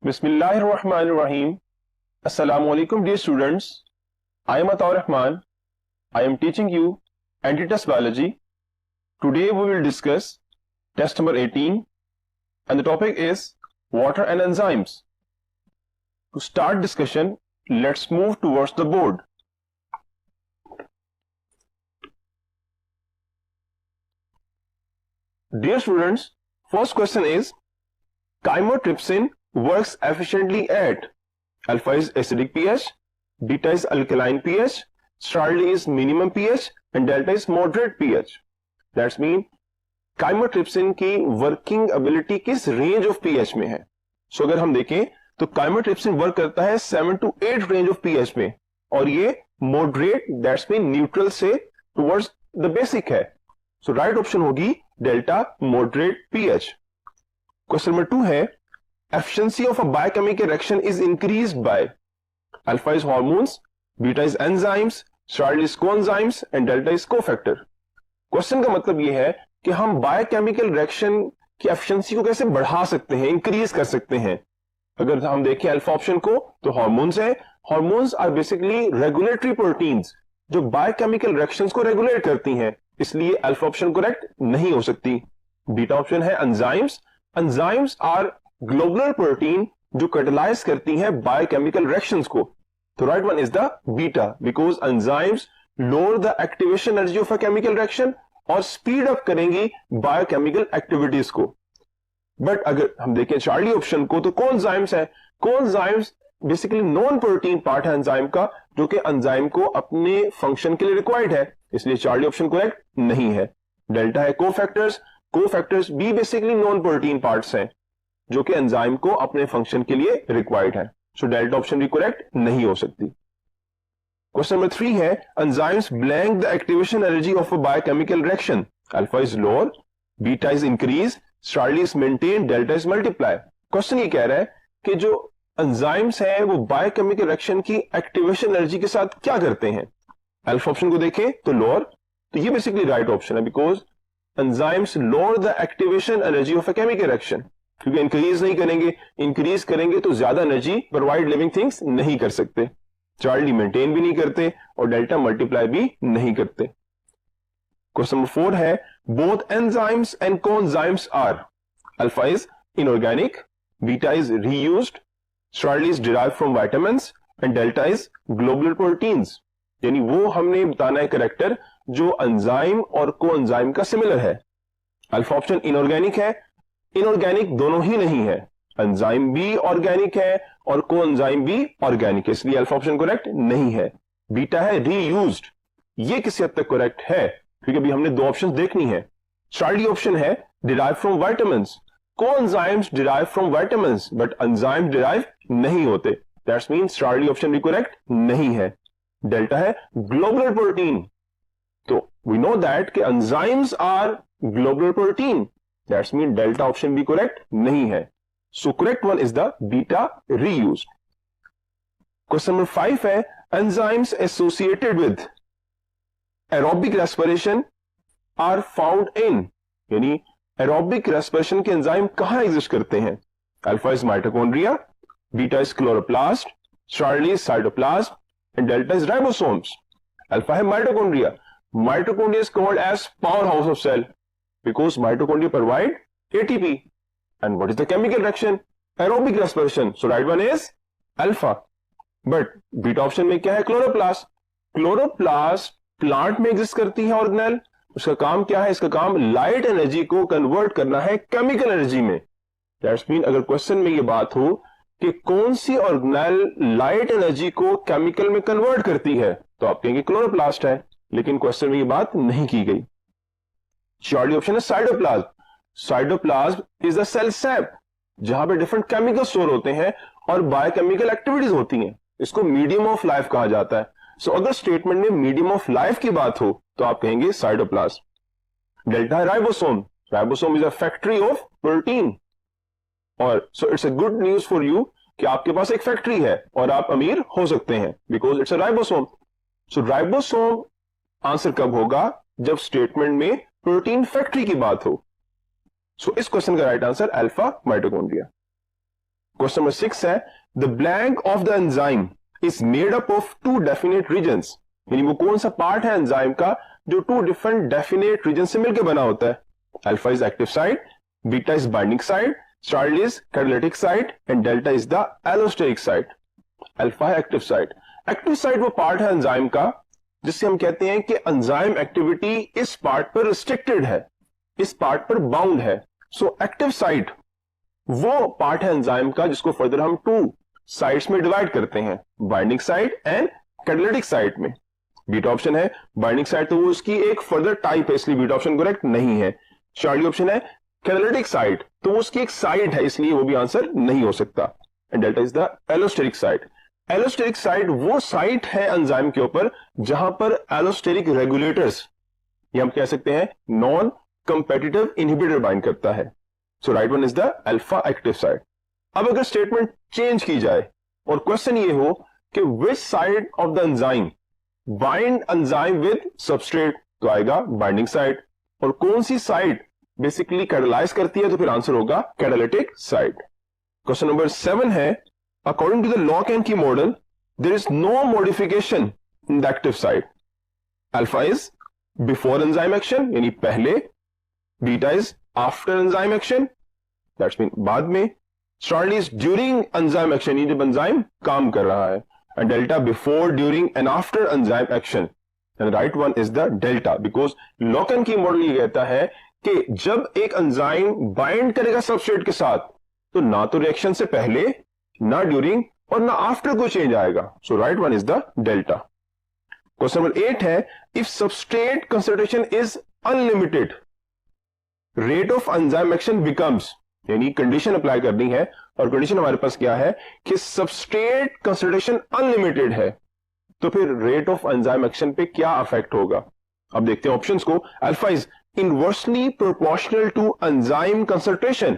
Bismillahirrahmanirrahim. Assalamu alaikum dear students. I am Ataur Rahman. I am teaching you anti-test biology. Today we will discuss test number 18 and the topic is water and enzymes. To start discussion, let's move towards the board. Dear students, first question is chymotrypsin works efficiently at alpha is acidic pH, beta is alkaline pH, Starley is minimum pH and delta is moderate pH. That's mean chymotrypsin की working ability किस range of pH में है. सो अगर हम देखें तो chymotrypsin work करता है 7 to 8 रेंज ऑफ पीएच में और ये मॉडरेट दैट्स मीन न्यूट्रल से टुवर्ड्स द बेसिक है. सो राइट ऑप्शन होगी delta moderate pH. Question number 2 है efficiency of a biochemical reaction is increased by alpha is hormones, beta is enzymes, Starley is coenzymes and delta is cofactor. Question का मतलब ये है कि हम biochemical reaction की efficiency को कैसे बढ़ा सकते हैं, इंक्रीज कर सकते हैं. अगर हम देखें अल्फा ऑप्शन को तो हार्मोन्स है. Hormones are basically regulatory proteins जो बायोकेमिकल रिएक्शंस को रेगुलेट करती हैं, इसलिए अल्फा ऑप्शन करेक्ट नहीं हो सकती. बीटा ऑप्शन है enzymes. Enzymes are globular protein जो कैटलाइज करती हैं बायोकेमिकल रिएक्शंस को. तो right one is the beta because enzymes lower the activation energy of a chemical reaction और स्पीड अप करेंगी बायोकेमिकल एक्टिविटीज को. बट अगर हम देखें चार्ली ऑप्शन को तो कोएंजाइम्स है. Coenzymes basically non protein part है एंजाइम का जो कि एंजाइम को अपने फंक्शन के लिए रिक्वायर्ड है, इसलिए चार्ली ऑप्शन करेक्ट नहीं है. डेल्टा है कोफैक्टर्स. कोफैक्टर्स भी बेसिकली नॉन प्रोटीन पार्ट्स हैं जो कि एंजाइम को अपने फंक्शन के लिए रिक्वायर्ड है. सो डेल्टा ऑप्शन भी करेक्ट नहीं हो सकती. क्वेश्चन नंबर 3 है enzymes blank the activation energy of a biochemical reaction. Alpha is lower, beta is increase, Charlie is maintain, delta is multiply. Question ये कह रहा है कि जो एंजाइम्स हैं वो बायोकेमिकल रिएक्शन की एक्टिवेशन एनर्जी के साथ क्या करते हैं. अल्फा ऑप्शन को देखें तो लोअर, तो ये बेसिकली राइट ऑप्शन है because enzymes lower the activation energy of a chemical reaction. क्योंकि इंक्रीज नहीं करेंगे, इंक्रीज करेंगे तो ज्यादा एनर्जी प्रोवाइड लिविंग थिंग्स नहीं कर सकते. चार्ली मेंटेन भी नहीं करते और डेल्टा मल्टीप्लाई भी नहीं करते. क्वेश्चन नंबर 4 है both enzymes and coenzymes are alpha is inorganic, beta is reused, Charlie is derived from vitamins and delta is globular proteins. यानी वो हमने बताना है करेक्टर जो एंजाइम और कोएंजाइम का सिमिलर है. अल्फा ऑप्शन इनऑर्गेनिक है. इनऑर्गेनिक दोनों ही नहीं है, एंजाइम भी ऑर्गेनिक है और कोएंजाइम भी ऑर्गेनिक है, इसलिए अल्फा ऑप्शन करेक्ट नहीं है. बीटा है रीयूज्ड, ये किसी हद तक करेक्ट है क्योंकि अभी हमने 2 ऑप्शंस देखनी है. चार्ली ऑप्शन है derive from vitamins. Coenzymes derive from vitamins but enzyme derive नहीं होते, दैट्स मींस चार्ली ऑप्शन भी करेक्ट नहीं है. डेल्टा है ग्लोबुलर प्रोटीन, तो वी नो दैट कि enzymes are globular protein, that's mean delta option भी करेक्ट नहीं है. So correct one is the beta reused. Question number 5 है enzymes associated with aerobic respiration are found in. यानी aerobic respiration के enzyme कहां exist करते हैं. Alpha is mitochondria, beta is chloroplast, Charlie is cytoplasm and delta is ribosomes. Alpha है mitochondria. Mitochondria is called as power house of cell because mitochondria provide ATP. And what is the chemical reaction? Aerobic respiration. So right one is alpha. But beta option में क्या है? Chloroplast. Chloroplast plant में exist करती है organelle. उसका काम क्या है? इसका काम लाइट एनर्जी को कन्वर्ट करना है केमिकल एनर्जी में. That's mean अगर क्वेश्चन में ये बात हो कि कौन सी ऑर्गेनेल लाइट एनर्जी को केमिकल में कन्वर्ट करती है तो आप कहेंगे क्लोरोप्लास्ट है, लेकिन क्वेश्चन में ये बात नहीं की गई. चार्ली ऑप्शन है cytoplasm. Cytoplasm is the cell sap जहां पे डिफरेंट केमिकल स्टोर होते हैं और बायोकेमिकल एक्टिविटीज होती हैं. इसको मीडियम ऑफ लाइफ कहा जाता है. सो अगर स्टेटमेंट में मीडियम ऑफ लाइफ की बात हो तो आप कहेंगे साइटोप्लाज्म. डेल्टा है ribosome. Ribosome is a factory of protein और so it's a good news for you कि आपके पास एक फैक्ट्री है और आप अमीर हो सकते हैं because it's a ribosome. So ribosome answer कब होगा जब स्टेटमेंट में प्रोटीन फैक्ट्री की बात हो. सो इस क्वेश्चन का right answer alpha mitochondria. Question number 6 है the blank of the enzyme is made up of two definite regions, यानी वो कौन सा पार्ट है एंजाइम का जो टू डिफरेंट डेफिनेट रीजन से मिलकर बना होता है। Alpha is active site, beta is binding site, start is catalytic site and delta is the allosteric site. Alpha है एक्टिव साइट। एक्टिव साइट वो पार्ट है एंजाइम का जिससे हम कहते हैं कि एंजाइम एक्टिविटी इस पार्ट पर रिस्ट्रिक्टेड है, इस पार्ट पर बाउंड है। सो एक्टिव साइट वो पार्ट है एंजाइम का जिसको फर्दर हम टू साइट्स में डिवाइड करते हैं, binding site and catalytic site में। बीटा ऑप्शन है बाइंडिंग साइट, तो वो उसकी एक फर्दर टाइप है, इसलिए बीटा ऑप्शन करेक्ट नहीं है। चार्ली ऑप्शन है कैटालिटिक साइट, तो वो उसकी एक साइट है, इसलिए वो भी आंसर नहीं हो सकता। And delta is the allosteric site. Allosteric site वो साइट है एंजाइम के ऊपर जहां पर एलोस्टेरिक रेगुलेटर्स, ये हम कह सकते हैं नॉन कंपेटिटिव इनहिबिटर बाइंड करता है। So right one is the alpha active site. अब अगर स्टेटमेंट चेंज की जाए और क्वेश्चन ये हो कि which side of the enzyme bind enzyme with substrate, तो आएगा बाइंडिंग साइट। और कौन सी साइड बेसिकली कैटालाइज करती है, तो फिर आंसर होगा कैटालिटिक साइट। क्वेश्चन नंबर 7 है according to the lock and key model there is no modification in the active site. Alpha is before enzyme action यानी पहले, beta is after enzyme action that's mean बाद में, start is during enzyme action यानी जब enzyme काम कर रहा है, and delta before, during and after enzyme action, and right one is the delta because lock and key model ये कहता है कि जब एक enzyme bind करेगा सबस्ट्रेट के साथ तो ना तो रिएक्शन से पहले, ना ड्यूरिंग और ना आफ्टर कोई चेंज आएगा। So right one is the delta. Question number 8 है if substrate concentration is unlimited rate of enzyme action becomes, यानी कंडीशन अप्लाई करनी है और कंडीशन हमारे पास क्या है कि सबस्ट्रेट कंसंट्रेशन अनलिमिटेड है, तो फिर रेट ऑफ एंजाइम एक्शन पे क्या अफेक्ट होगा। अब देखते हैं ऑप्शंस को। Alpha is inversely proportional to enzyme concentration,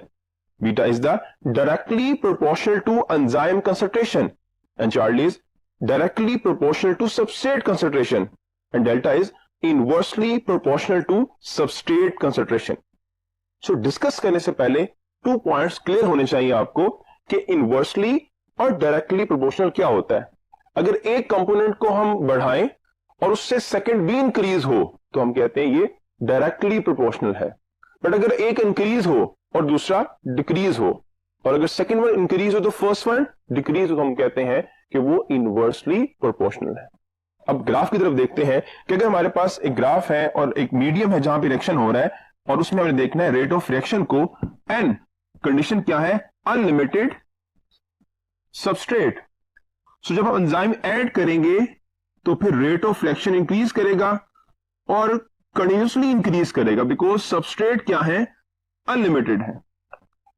beta is the directly proportional to enzyme concentration and Charlie is directly proportional to substrate concentration and delta is inversely proportional to substrate concentration. So discuss करने से पहले 2 points clear होने चाहिए आपको कि inversely और directly proportional क्या होता है। अगर एक कंपोनेंट को हम बढ़ाएं और उससे सेकंड भी इंक्रीज हो तो हम कहते हैं ये डायरेक्टली प्रोपोर्शनल है, बट अगर एक इंक्रीज हो और दूसरा डिक्रीज हो और अगर सेकंड वन इंक्रीज हो तो फर्स्ट वन डिक्रीज हो तो हम कहते हैं कि वो इनवर्सली प्रोपोर्शनल है। अब ग्राफ की तरफ देखते हैं कि अगर हमारे पास एक ग्राफ है और एक मीडियम है जहां पे रिएक्शन हो रहा है और उसमें हमें देखना है रेट ऑफ रिएक्शन को, एंड कंडीशन क्या है अनलिमिटेड सबस्ट्रेट। सो जब हम एंजाइम ऐड करेंगे तो फिर रेट ऑफ रिएक्शन इंक्रीज करेगा और कंटिन्यूसली इंक्रीज करेगा बिकॉज सबस्ट्रेट क्या है अनलिमिटेड है।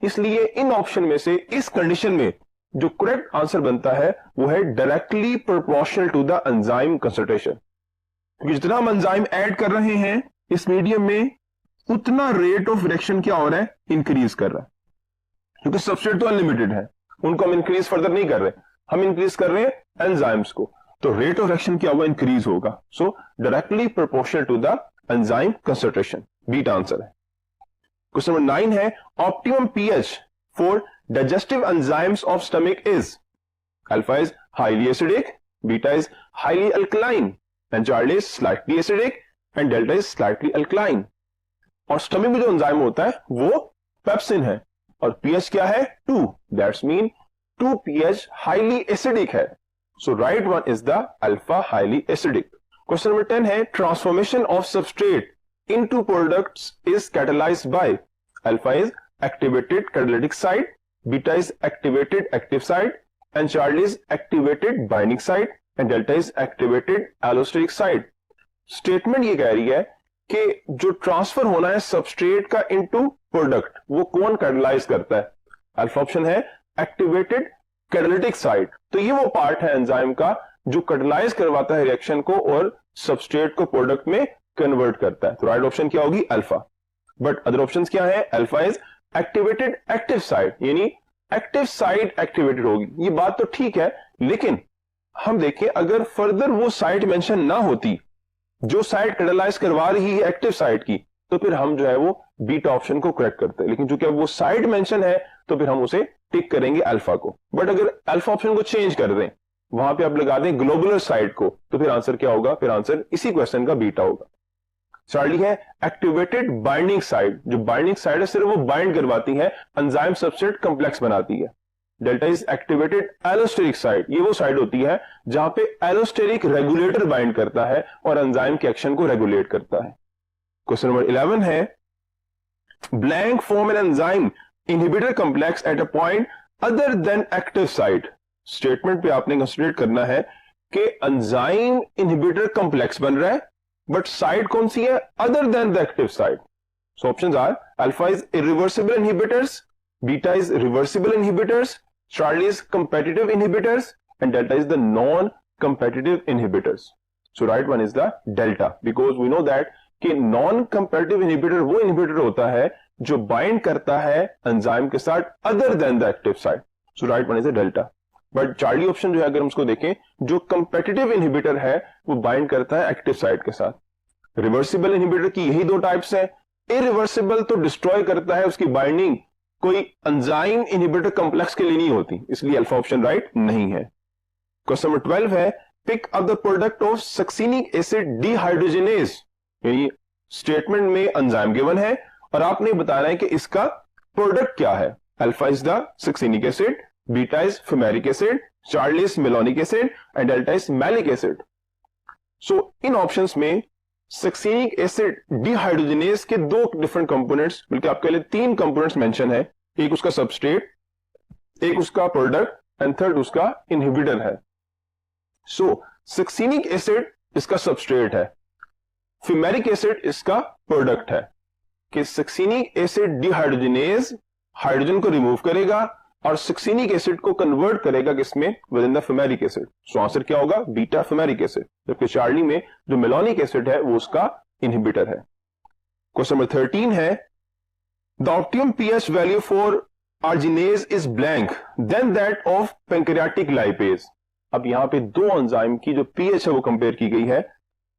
इसलिए इन ऑप्शन में से इस कंडीशन में जो करेक्ट आंसर बनता है वो है directly proportional to the enzyme concentration, क्योंकि जितना हम एंजाइम ऐड कर रहे हैं इस मीडियम में उतना रेट ऑफ रिएक्शन क्या हो रहा है इंक्रीज कर रहा है, क्योंकि सबस्ट्रेट तो अनलिमिटेड है, उनको हम इंक्रीज फर्दर नहीं कर रहे, हम इंक्रीज कर रहे हैं एंजाइम्स को, तो रेट ऑफ रिएक्शन क्या हुआ इंक्रीज होगा। So directly proportional to the enzyme concentration, beta answer है। क्वेश्चन नंबर 9 है optimum pH for digestive enzymes of stomach is, alpha is highly acidic, beta is highly alkaline and Charlie is slightly acidic and delta is slightly alkaline. और stomach में जो enzyme होता है वो pepsin है और pH क्या है 2, that's mean 2 pH highly acidic है। So right one is the alpha highly acidic. Question number 10 है transformation of substrate into products is catalyzed by, alpha is activated catalytic site, beta is activated active site and Charlie is activated binding site and delta is activated allosteric site। Statement ये कह रही है कि जो transfer होना है substrate का into product वो कौन कैटालाइज करता है। अल्फा ऑप्शन है एक्टिवेटेड कैटालिटिक साइट, तो ये वो पार्ट है एंजाइम का जो कैटालाइज करवाता है रिएक्शन को और सबस्ट्रेट को प्रोडक्ट में कन्वर्ट करता है, तो राइट ऑप्शन क्या होगी अल्फा। बट अदर ऑप्शंस क्या है, alpha is activated active site, यानी एक्टिव साइट एक्टिवेटेड होगी, ये बात तो ठीक है, लेकिन हम देखें अगर फर्दर वो साइट मेंशन ना होती जो साइट कैटालाइज करवा रही है एक्टिव साइट की, तो फिर हम जो है वो बीटा ऑप्शन को करेक्ट करते हैं, लेकिन चूंकि अब वो साइट मेंशन है तो फिर हम उसे टिक करेंगे अल्फा को, बट अगर अल्फा ऑप्शन को चेंज कर दें, वहां पे आप लगा दें ग्लोबुलर साइड को, तो फिर आंसर क्या होगा? फिर आंसर इसी क्वेश्चन का बीटा होगा। चार्ली है एक्टिवेटेड बाइंडिंग साइड, जो बाइंडिंग साइड है सिर्फ वो बाइंड करवाती है, एंजाइम सबस्ट्रेट कॉम्प्लेक्स बनाती है। Delta is activated allosteric side, ये वो साइड होती है जहां पे एलोस्टेरिक रेगुलेटर बाइंड करता है और एंजाइम के एक्शन को रेगुलेट करता है। क्वेश्चन नंबर 11 है blank form an enzyme inhibitor complex at a point other than active site. Statement पे आपने कंसीडर करना है कि एंजाइम इनहिबिटर कॉम्प्लेक्स बन रहा है, बट साइड कौन सी है? Other than the active side. So options are alpha is irreversible inhibitors, beta is reversible inhibitors, Charlie is competitive inhibitors, and delta is the non-competitive inhibitors. So right one is the delta, because we know that कि non-competitive inhibitor वो inhibitor होता है जो bind करता है enzyme के साथ other than the active site. So right one is the delta. But Charlie option जो है अगर हम उसको देखें, जो competitive inhibitor है वो bind करता है active site के साथ। Reversible inhibitor की यही दो types है, irreversible तो destroy करता है, उसकी binding कोई एंजाइम इनहिबिटर कॉम्प्लेक्स के लिए नहीं होती, इसलिए अल्फा ऑप्शन राइट नहीं है। क्वेश्चन नंबर 12 है pick up the product of succinic acid dehydrogenase, यानी स्टेटमेंट में एंजाइम गिवन है और आपने बताना है कि इसका प्रोडक्ट क्या है। Alpha is the succinic acid, beta is fumaric acid, Charlie is malonic acid and delta is malic acid. So in options में सक्सिनिक एसिड डिहाइड्रोजिनेज के दो डिफरेंट कंपोनेंट्स, बल्कि आपके लिए तीन कंपोनेंट्स मेंशन है, एक उसका सबस्ट्रेट, एक उसका प्रोडक्ट एंड थर्ड उसका इनहिबिटर है। सो सक्सिनिक एसिड इसका सबस्ट्रेट है, फ्यूमेरिक एसिड इसका प्रोडक्ट है। कि सक्सिनिक एसिड डिहाइड्रोजिनेज हाइड्रोजन को रिमूव करेगा और सक्सिनिक एसिड को कन्वर्ट करेगा किसमें? With in the fumaric acid. So answer क्या होगा? Beta fumaric acid. जबकि चार्ली में जो मेलोनिक एसिड है वो उसका इनहिबिटर है। क्वेश्चन नंबर 13 है the optimum pH value for arginase is blank than that of pancreatic lipase. अब यहां पे दो एंजाइम की जो पीएच है वो कंपेयर की गई है।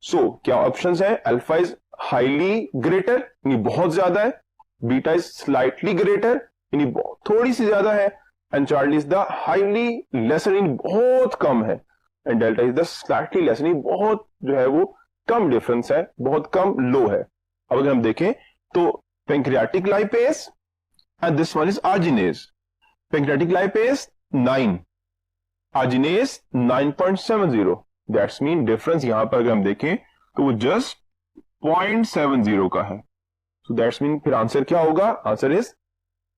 सो क्या ऑप्शंस है? अल्फा इज हाईली ग्रेटर यानी बहुत ज्यादा है, बीटा इज स्लाइटली ग्रेटर यानी थोड़ी सी ज्यादा है, and Charlie is the highly lesser यानी बहुत कम है, and delta is the slightly lesser यानी बहुत जो है वो कम डिफरेंस है, बहुत कम लो है। अब अगर हम देखें तो pancreatic lipase and this one is arginase. Pancreatic lipase 9, arginase 9.70, that's mean difference यहां पर अगर हम देखें तो वो जस्ट 0.70 का है। सो दैट्स मीन फिर आंसर क्या होगा? Answer is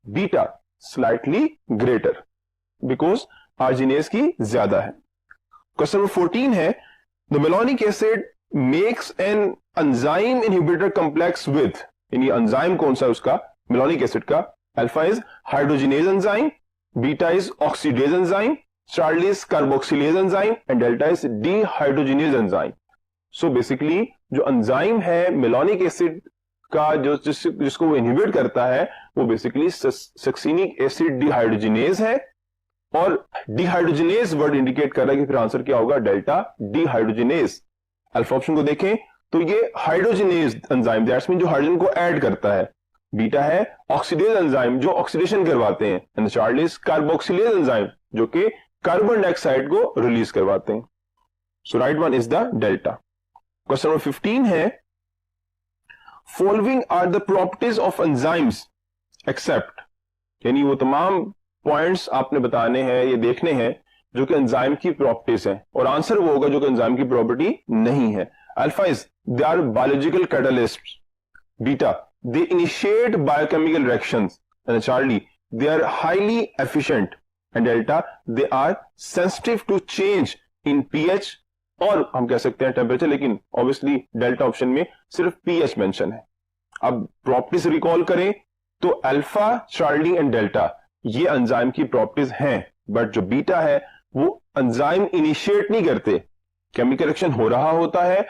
beta slightly greater, because arginase की ज्यादा है। क्वेश्चन नंबर 14 है the malonic acid makes an enzyme inhibitor complex with, यानी एंजाइम कौन सा उसका? मेलोनिक एसिड का। Alpha is hydrogenase enzyme, beta is oxidase enzyme, Charlie is carboxylase enzyme and delta is dehydrogenase enzyme. So basically जो enzyme है malonic acid का जो जिसको वो इनहिबिट करता है वो बेसिकली सक्सिनिक एसिड डिहाइड्रोजिनेज है, और डिहाइड्रोजिनेज वर्ड इंडिकेट कर रहा है कि फिर आंसर क्या होगा? Delta dehydrogenase. अल्फा ऑप्शन को देखें तो ये हाइड्रोजिनेज एंजाइम, दैट्स मीन जो हाइड्रोजन को ऐड करता है। बीटा है ऑक्सीडेज एंजाइम जो ऑक्सीडेशन करवाते हैं, and Charlie is carboxylase enzyme जो कि कार्बन डाइऑक्साइड को रिलीज करवाते हैं। So right one is the delta. Question number 15 है following are the properties of enzymes except, यानी वो तमाम पॉइंट्स आपने बताने हैं, ये देखने हैं जो कि एंजाइम की प्रॉपर्टीज हैं, और आंसर वो होगा जो कि एंजाइम की प्रॉपर्टी नहीं है। Alpha is they are biological catalysts, beta they initiate biochemical reactions, and Charlie they are highly efficient, and delta they are sensitive to change in pH, और हम कह सकते हैं टेम्परेचर, लेकिन ऑब्वियसली डेल्टा ऑप्शन में सिर्फ पीएच मेंशन है। अब प्रॉपर्टीज रिकॉल करें तो अल्फा, चार्ली एंड डेल्टा ये एंजाइम की प्रॉपर्टीज हैं, बट जो बीटा है वो एंजाइम इनिशिएट नहीं करते, केमिकल रिएक्शन हो रहा होता है,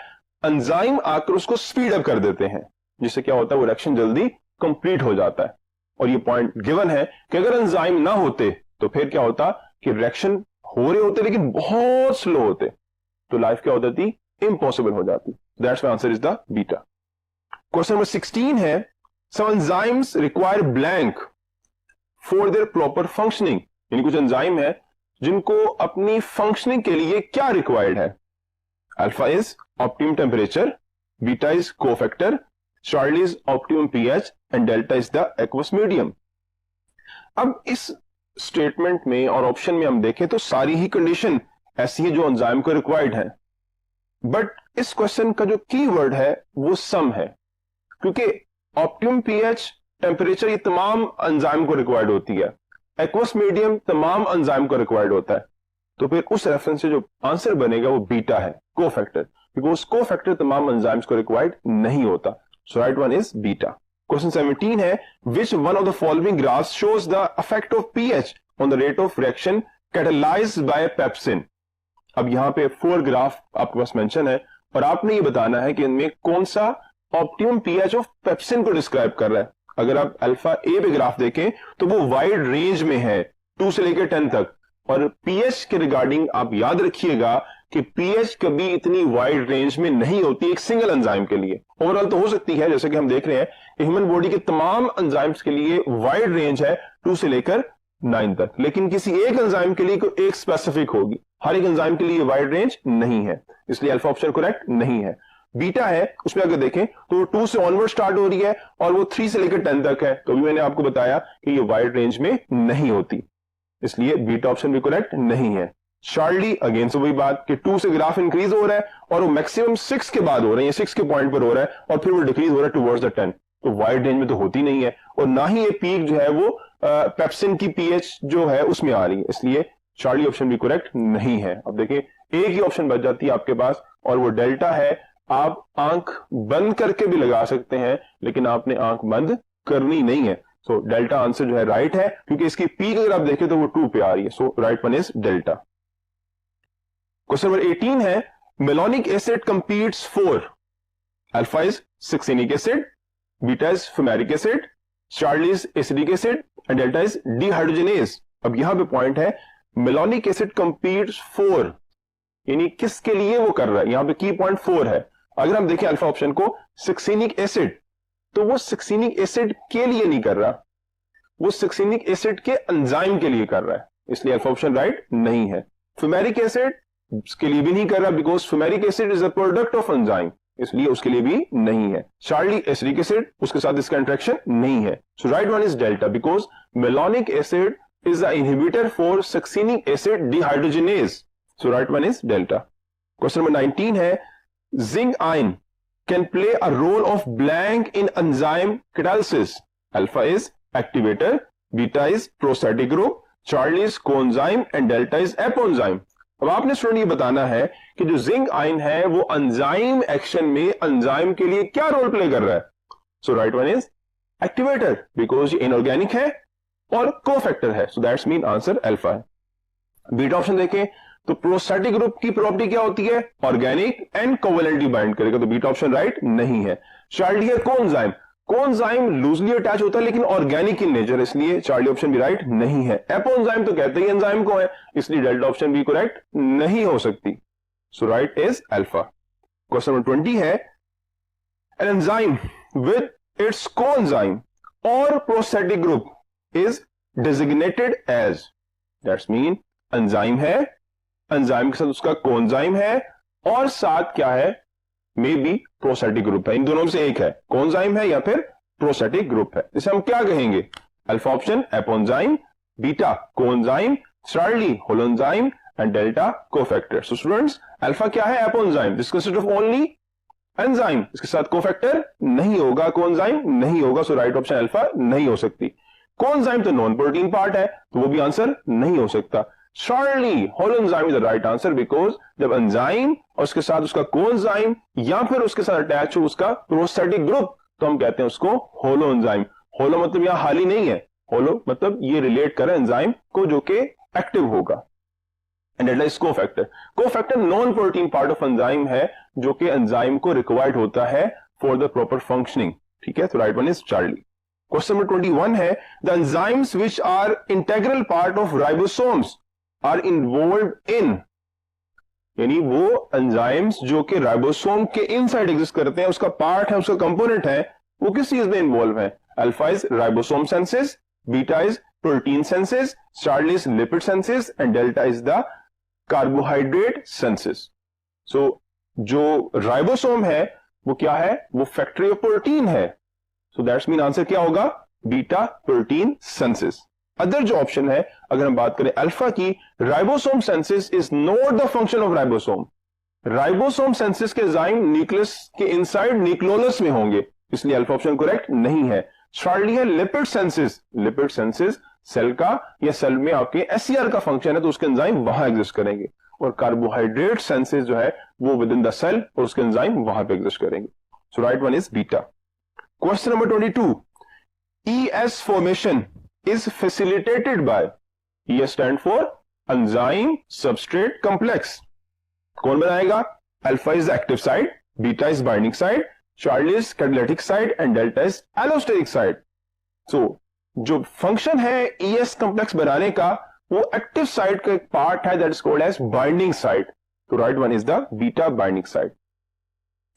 एंजाइम आकर उसको स्पीड अप कर देते हैं, जिससे क्या होता है वो रिएक्शन जल्दी कंप्लीट हो जाता है। और ये पॉइंट गिवन है कि अगर एंजाइम ना होते तो फिर क्या होता कि रिएक्शन हो रहे होते लेकिन बहुत स्लो होते, तो लाइफ क्या हो जाती? इम्पॉसिबल हो जाती। That's why answer is the beta. Question number 16 है some enzymes require blank for their proper functioning, यानी कुछ एंजाइम है जिनको अपनी फंक्शनिंग के लिए क्या रिक्वायर्ड है? Alpha is optimum temperature, beta is cofactor, Charlie is optimum pH and delta is the aqueous medium. अब इस स्टेटमेंट में और ऑप्शन में हम देखें तो सारी ही कंडीशन ऐसी है जो एंजाइम को रिक्वायर्ड है, बट इस क्वेश्चन का जो कीवर्ड है वो सम है, क्योंकि ऑप्टिमम पीएच टेम्परेचर ये तमाम एंजाइम को रिक्वायर्ड होती है, एक्वस मीडियम तमाम एंजाइम को रिक्वायर्ड होता है, तो फिर उस रेफरेंस से जो आंसर बनेगा वो बीटा है, कोफैक्टर, बिकॉज कोफैक्टर तमाम एंजाइम्स को रिक्वायर्ड नहीं होता। So right one is beta. Question 17 है, which one of the following graphs shows the effect of pH on the rate of reaction catalysed by pepsin. अब यहां पे 4 graph आपके पास mention है और आपने ये बताना है कि इनमें कौन सा ऑप्टिमम पीएच ऑफ पेप्सिन को डिस्क्राइब कर रहा है। अगर आप अल्फा ए पे ग्राफ देखें तो वो वाइड रेंज में है 2 से लेकर 10 तक, और पीएच के रिगार्डिंग आप याद रखिएगा कि पीएच कभी इतनी वाइड रेंज में नहीं होती एक सिंगल एंजाइम के लिए। ओवरऑल तो हो सकती है, जैसे कि हम देख रहे हैं कि ह्यूमन बॉडी के तमाम एंजाइम्स के लिए वाइड रेंज है 2 से लेकर 9 तक, लेकिन किसी एक एंजाइम के लिए कोई एक स्पेसिफिक होगी, हर एक एंजाइम के लिए वाइड रेंज नहीं है, इसलिए अल्फा ऑप्शन करेक्ट नहीं है। बीटा है, उसमें अगर देखें तो 2 से ऑनवर्ड स्टार्ट हो रही है और वो 3 से लेकर 10 तक है, तो भी मैंने आपको बताया कि ये वाइड रेंज में नहीं होती, इसलिए बीटा ऑप्शन भी करेक्ट नहीं है। चार्ली अगेन से वही बात कि 2 से ग्राफ इंक्रीज हो रहा है और वो मैक्सिमम 6 के बाद हो रहा है, 6 के पॉइंट पर हो रहा है और फिर वो डिक्रीज हो रहा है टुवर्ड्स द 10, तो वाइड रेंज में तो होती नहीं है, और ना ही ये पीक जो है वो पेप्सिन की पीएच जो है उसमें आ रही है, इसलिए चार्ली ऑप्शन भी करेक्ट नहीं है। अब देखिए एक ही ऑप्शन बच जाती है आपके पास और वो डेल्टा है। आप आंख बंद करके भी लगा सकते हैं, लेकिन आपने आंख बंद करनी नहीं है, सो डेल्टा आंसर जो है राइट है, क्योंकि इसकी पीक अगर आप देखें तो वो 2 पे आ रही है, so right one is delta. Question number 18 है, malonic acid competes for alpha is succinic acid, beta is fumaric acid, Charlie is acidic acid and delta is dehydrogenase. अब यहां पे पॉइंट है मेलोनिक एसिड कंपीट्स फॉर, यानी किसके लिए वो कर रहा है, यहां पे की पॉइंट 4 है। अगर हम देखें अल्फा ऑप्शन को, सक्सिनिक एसिड, तो वो सक्सिनिक एसिड के लिए नहीं कर रहा, वो सक्सिनिक एसिड के एंजाइम के लिए कर रहा है, इसलिए अल्फा ऑप्शन राइट नहीं है। फ्यूमेरिक एसिड के लिए भी नहीं कर रहा, because fumaric acid is a product of enzyme, इसलिए उसके लिए भी नहीं है। चार्ली एसिडिक एसिड, उसके साथ इसका इंटरेक्शन नहीं है, so right one is delta, because malonic acid is the inhibitor for succinic acid dehydrogenase. So right one is delta. Question number 19 है, zinc ion can play a role of blank in enzyme catalysis. Alpha is activator, beta is prosthetic group, Charlie is coenzyme and delta is apoenzyme. अब आपने student ये बताना है कि जो zinc ion है वो एंजाइम एक्शन में एंजाइम के लिए क्या रोल प्ले कर रहा है। So right one is activator, because ये इनऑर्गेनिक है और कोफैक्टर है, so that's mean answer alpha है। बीटा ऑप्शन देखें तो प्रोस्थेटिक ग्रुप की प्रॉपर्टी क्या होती है, ऑर्गेनिक एंड कोवेलेंटली बाइंड करेगा, तो बीटा ऑप्शन राइट नहीं है। चार्ली है कोएंजाइम, कोएंजाइम लूजली अटैच होता है लेकिन ऑर्गेनिक इन नेचर, इसलिए चार्ली ऑप्शन भी राइट नहीं है। एपोएंजाइम तो कहते ही एंजाइम को है, इसलिए डेल्टा ऑप्शन भी करेक्ट नहीं हो सकती, so right is alpha. Question number 20 है, an enzyme with its coenzyme और prosthetic group is designated as, that's mean enzyme है, एंजाइम के साथ उसका कोएंजाइम है और साथ क्या है, मे बी प्रोस्थेटिक ग्रुप है, इन दोनों में से एक है, कोएंजाइम है या फिर प्रोस्थेटिक ग्रुप है, इसे हम क्या कहेंगे, alpha option apoenzyme, beta coenzyme, Charlie holoenzyme and delta cofactor. So students alpha क्या है, apoenzyme, this consist of only enzyme, इसके साथ कोफैक्टर नहीं होगा, कोएंजाइम नहीं होगा, सो राइट ऑप्शन अल्फा नहीं हो सकती। कोएंजाइम तो नॉन प्रोटीन पार्ट है, तो वो भी आंसर नहीं हो सकता। Charlie holoenzyme is the right answer, because जब एंजाइम और उसके साथ उसका कोएंजाइम या फिर उसके साथ अटैच हो उसका प्रोस्थेटिक ग्रुप, तो हम कहते हैं उसको होलोएंजाइम। होलो मतलब यहां हाली नहीं है, होलो मतलब ये रिलेट करे एंजाइम को जो कि एक्टिव होगा, and delta is cofactor. Cofactor non protein part of enzyme है जो कि एंजाइम को रिक्वायर्ड होता है फॉर द प्रॉपर फंक्शनिंग, ठीक है, तो right one is Charlie. Question number 21 है, the enzymes which are integral part of ribosomes are involved in, यानी वो एंजाइम्स जो कि राइबोसोम के इनसाइड एग्जिस्ट करते हैं, उसका पार्ट है, उसका कंपोनेंट है, वो किस चीज में इन्वॉल्व है। Alpha is ribosome synthesis, beta is protein senses, Charlie is lipid senses and delta is the carbohydrate senses. So जो राइबोसोम है वो क्या है, वो फैक्ट्री ऑफ प्रोटीन है. सो दैट्स मीन आंसर क्या होगा, बीटा प्रोटीन सेंसेस. अदर जो ऑप्शन है, अगर हम बात करें अल्फा की, ribosome senses is not the function of ribosome. Ribosome senses के एंजाइम न्यूक्लियस के इनसाइड न्यूक्लियोलस में होंगे, इसलिए अल्फा ऑप्शन करेक्ट नहीं है. चार्ली है lipid senses. Lipid senses cell का या सेल में आपके एससीआर का फंक्शन है तो उसके एंजाइम वहां एग्जिस्ट करेंगे. और कार्बोहाइड्रेट सेंसेस जो है वो विद इन द सेल और उसके एंजाइम वहां पे एग्जिस्ट करेंगे. So right one is beta. Question number 22. ES formation is facilitated by, ES stand for enzyme substrate complex. कौन बनाएगा, alpha is active side, beta is binding side, Charlie is catalytic side and delta is allosteric side. So जो function है ES complex बनाने का वो active side का एक part है that is called as binding side. तो right one is the beta binding side.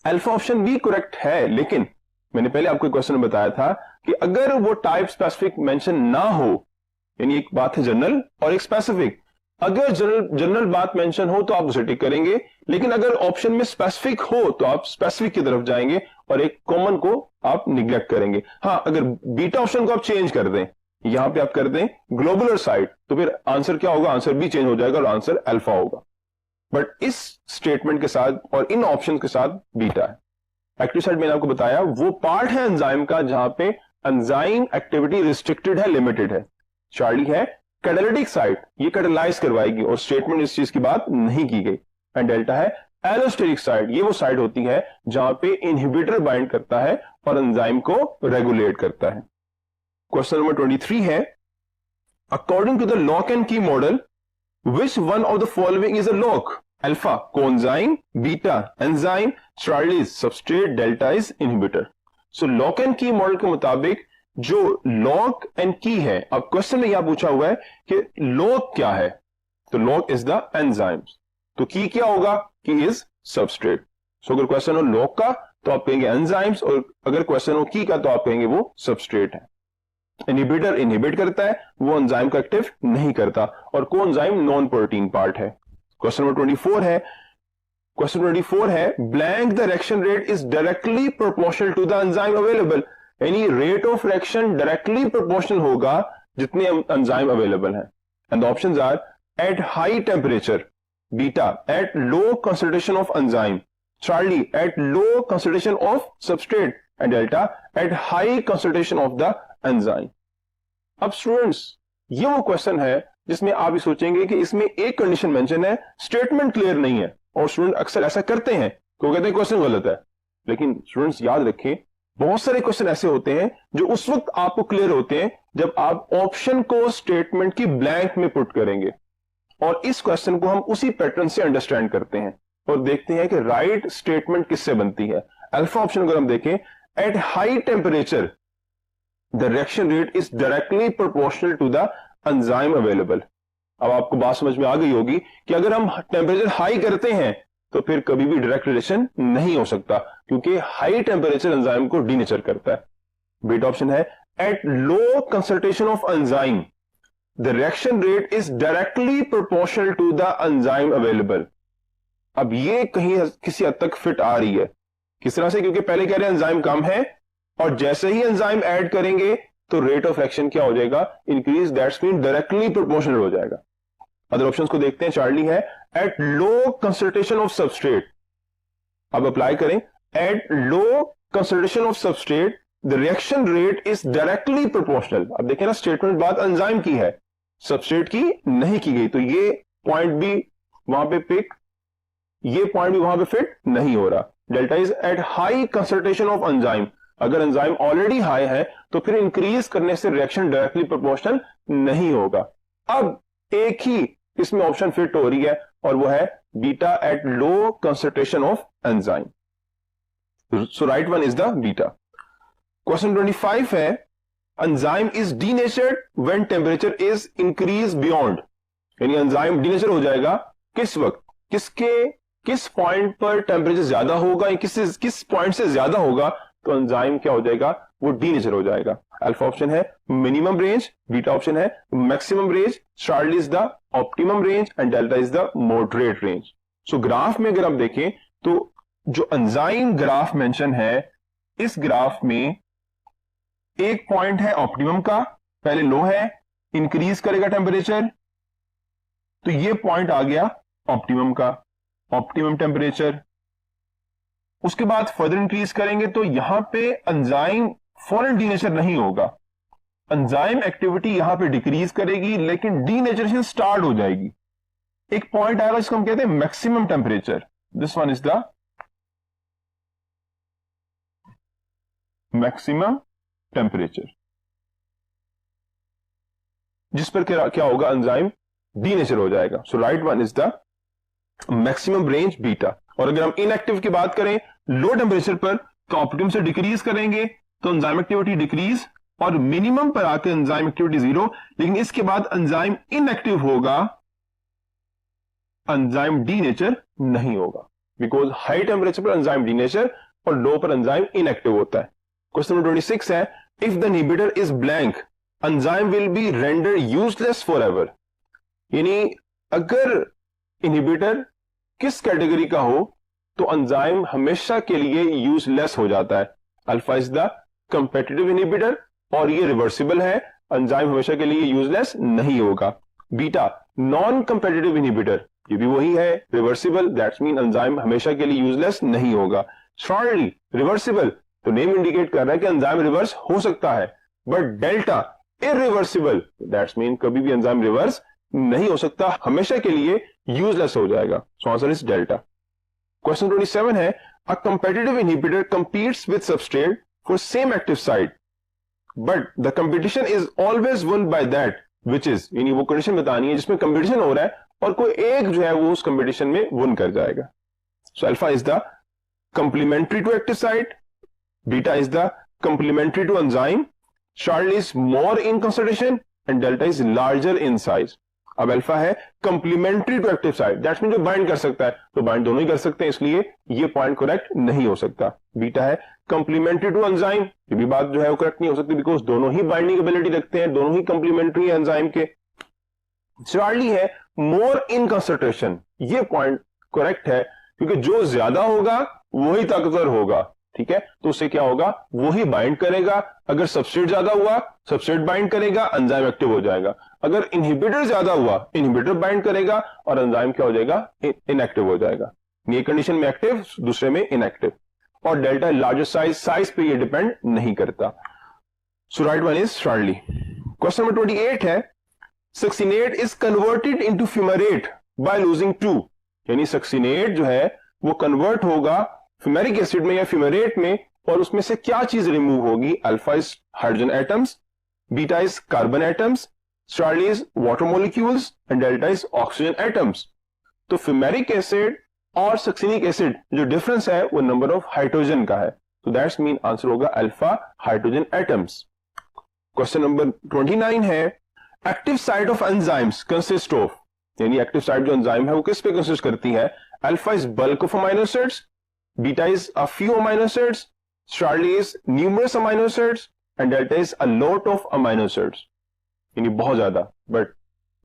Alpha option भी करेक्ट है, लेकिन मैंने पहले आपको क्वेश्चन में बताया था कि अगर वो टाइप स्पेसिफिक मेंशन ना हो, यानी एक बात है जनरल और एक स्पेसिफिक, अगर जनरल बात मेंशन हो तो आप उसे टिक करेंगे, लेकिन अगर ऑप्शन में स्पेसिफिक हो तो आप स्पेसिफिक की तरफ जाएंगे और एक कॉमन को आप निग्लेक्ट करेंगे. हाँ, अगर बीटा ऑप्शन को आप चेंज कर दें, यहां पे आप कर दें ग्लोबुलर साइड, तो फिर आंसर क्या होगा, आंसर भी चेंज हो जाएगा और आंसर अल्फा होगा. बट इस स्टेटमेंट के साथ और इन ऑप्शन के साथ बीटा है. एक्टिव साइड मैंने आपको बताया वो पार्ट है एंजाइम का जहां पे एंजाइम एक्टिविटी रिस्ट्रिक्टेड है, लिमिटेड है. चार्ली है कैटालिटिक साइड, ये कैटालाइज करवाएगी और स्टेटमेंट इस चीज की बात नहीं की गई. एंड डेल्टा है एलोस्टेरिक साइड, ये वो साइड होती है जहां पे इनहिबिटर बाइंड करता है और एंजाइम को रेगुलेट करता है. क्वेश्चन नंबर 23 है, according to the lock and key model which one of the following is a lock. Alpha coenzyme, beta enzyme, Charlie substrate, delta is inhibitor. So lock and key model के मुताबिक जो lock and की है, अब question में यह पूछा हुआ है कि लॉक क्या है, तो लॉक इज द एंजाइम्स, तो की क्या होगा, की इज सबस्ट्रेट. सो अगर क्वेश्चन हो लॉक का तो आप कहेंगे एंजाइम्स, और अगर क्वेश्चन हो की का तो आप कहेंगे वो सबस्ट्रेट है. इनहिबिटर इनहिबिट करता है, वो एंजाइम को एक्टिव नहीं करता, और कोएंजाइम नॉन प्रोटीन पार्ट है. क्वेश्चन नंबर 24 है, क्वेश्चन 24 है, blank the reaction rate is directly proportional to the enzyme available. यानी rate of reaction directly proportional होगा जितने एंजाइम अवेलेबल हैं. And the options are at high temperature, beta at low concentration of enzyme, Charlie at low concentration of substrate and delta at high concentration of the enzyme. अब students ये वो question है जिसमें आप भी सोचेंगे कि इसमें एक कंडीशन मेंशन है, स्टेटमेंट क्लियर नहीं है, और स्टूडेंट अक्सर ऐसा करते हैं, क्यों कहते हैं क्वेश्चन गलत है. लेकिन स्टूडेंट्स याद रखें, बहुत सारे क्वेश्चन ऐसे होते हैं जो उस वक्त आपको क्लियर होते हैं जब आप ऑप्शन को स्टेटमेंट की ब्लैंक में पुट करेंगे, और इस क्वेश्चन को हम उसी पैटर्न से अंडरस्टैंड करते हैं और देखते हैं कि राइट स्टेटमेंट किससे बनती है. अल्फा ऑप्शन अगर हम देखें, at high temperature the reaction rate is directly proportional to the enzyme available. अब आपको बात समझ में आ गई होगी कि अगर हम टेम्परेचर हाई करते हैं तो फिर कभी भी डायरेक्ट रिलेशन नहीं हो सकता, क्योंकि हाई टेम्परेचर एंजाइम को डीनेचर करता है. बीटा ऑप्शन है, at low concentration of enzyme the reaction rate is directly proportional to the enzyme available. अब ये कहीं किसी हद तक फिट आ रही है. किस तरह से, क्योंकि पहले कह रहे हैं एंजाइम कम है और जैसे ही एंजाइम ऐड करेंगे तो रेट ऑफ रिएक्शन क्या हो जाएगा, increase, that's mean directly proportional हो जाएगा. अदर ऑप्शंस को देखते हैं. चार्ली है at low concentration of substrate, अब अप्लाई करें, eight low concentration of substrate the reaction rate is directly proportional. अब देखें ना, स्टेटमेंट बात एंजाइम की है, सबस्ट्रेट की नहीं की गई, तो ये पॉइंट भी वहां पे पिक, ये पॉइंट भी वहां पे फिट नहीं हो रहा. Delta is eight high concentration of enzyme, अगर एंजाइम ऑलरेडी हाई है तो फिर इंक्रीज करने से रिएक्शन डायरेक्टली प्रोपोर्शनल नहीं होगा. अब एक ही इसमें ऑप्शन फिट हो रही है और वो है beta at low concentration of enzyme. So right one is the beta. Question 25 है, enzyme is denatured when temperature is increase beyond. यानी एंजाइम डीनेचर हो जाएगा किस वक्त, किस पॉइंट पर टेम्परेचर ज्यादा होगा, किस पॉइंट से ज्यादा होगा तो एंजाइम क्या हो जाएगा, वो डी नेचर हो जाएगा। अल्फा ऑप्शन है मिनिमम रेंज, बीटा ऑप्शन है maximum range, Charlie is the optimum range and delta is the moderate range. So graph में अगर आप देखें तो जो एंजाइम ग्राफ मेंशन है, इस ग्राफ में एक पॉइंट है ऑप्टिमम का, पहले लो है, इंक्रीज करेगा टेम्परेचर, तो ये पॉइंट आ गया ऑप्टिमम का, ऑप्टिमम टेम्परेचर। उसके बाद फर्दर इंक्रीज करेंगे तो यहां पे एंजाइम फौरन डीनेचर नहीं होगा, एंजाइम एक्टिविटी यहां पे डिक्रीज करेगी लेकिन डीनेचरेशन स्टार्ट हो जाएगी। एक पॉइंट आएगा जिसको हम कहते हैं maximum temperature, this one is the maximum temperature, जिस पर क्या होगा, एंजाइम डीनेचर हो जाएगा। So right one is the maximum range beta. और अगर हम इनएक्टिव की बात करें, लो टेम्परेचर पर ऑप्टिमम से डिक्रीज करेंगे तो एंजाइम एक्टिविटी डिक्रीज और मिनिमम पर आकर एंजाइम एक्टिविटी 0, लेकिन इसके बाद एंजाइम इनएक्टिव होगा, एंजाइम डीनेचर नहीं होगा, बिकॉज हाई टेम्परेचर पर एंजाइम डीनेचर और लो पर एंजाइम इनएक्टिव होता है। क्वेश्चन नंबर 26 है, if the inhibitor is blank enzyme will be render useless for ever. यानी अगर इनहिबिटर किस कैटेगरी का हो तो एंजाइम हमेशा के लिए यूजलेस हो जाता है। Alpha is the competitive inhibitor और ये रिवर्सिबल है, एंजाइम हमेशा के लिए यूजलेस नहीं होगा। बीटा नॉन कंपेटिटिव इनहिबिटर, ये भी वही है, रिवर्सिबल, दैट्स मीन एंजाइम हमेशा के लिए यूजलेस नहीं होगा। स्ट्रांगली रिवर्सिबल, तो नेम इंडिकेट कर रहा है कि एंजाइम रिवर्स हो सकता है, but delta irreversible, that's mean कभी भी एंजाइम रिवर्स नहीं हो सकता, हमेशा के लिए यूजलेस हो जाएगा। So answer is delta. Question 27 है, a competitive inhibitor competes with substrate for same active site but the competition is always won by that which is, यानी वो कंडीशन बतानी है जिसमें कंपटीशन हो रहा है और कोई एक जो है वो उस कंपटीशन में विन कर जाएगा। So alpha is the complementary to active site, beta is the complementary to enzyme, Charlie is more in concentration and delta is larger in size. अब अल्फा है complementary to active site, that's mean जो bind कर सकता है, तो bind दोनों ही कर सकते हैं, इसलिए ये पॉइंट करेक्ट नहीं हो सकता। बीटा है कंप्लीमेंट्री टू एंजाइम, ये भी बात जो है वो करेक्ट नहीं हो सकती, बिकॉज दोनों ही बाइंडिंग एबिलिटी रखते हैं, दोनों ही कंप्लीमेंट्री है एंजाइम के। स्टार्ली है मोर इन कंसंट्रेशन, ये पॉइंट करेक्ट है क्योंकि जो ज्यादा होगा वही ताकतवर होगा, ठीक है, तो उससे क्या होगा, वही बाइंड करेगा। अगर सबस्ट्रेट ज्यादा हुआ, सबस्ट्रेट बाइंड करेगा, एंजाइम एक्टिव हो जाएगा। अगर इनहिबिटर ज्यादा हुआ, इनहिबिटर बाइंड करेगा और एंजाइम क्या हो जाएगा, इनएक्टिव हो जाएगा। ये कंडीशन में एक्टिव, दूसरे में इनएक्टिव। और डेल्टा लार्जर साइज पे ये डिपेंड नहीं करता। So right one is Charlie. Question number 28 है, succinate is converted into fumarate by losing 2, यानी सक्सिनेट जो है वो कन्वर्ट होगा फ्यूमेरिक एसिड में या फ्यूमेरेट में, और उसमें से क्या चीज रिमूव होगी। Alpha is hydrogen atoms, beta is carbon atoms, Charlie is water molecules and delta is oxygen atoms. तो फ्यूमेरिक एसिड और सक्सिनिक एसिड जो डिफरेंस है वो नंबर ऑफ हाइड्रोजन का है, तो दैट्स मीन आंसर होगा alpha hydrogen atoms. Question number 29 है, active site of enzymes consist of, यानी एक्टिव साइट जो एंजाइम है वो किस पे कंसिस्ट करती है। Alpha is bulk of amino acids, beta is a few amino acids, स्टार्ली is numerous amino acids and delta is a lot of amino acids, यानी बहुत ज्यादा। बट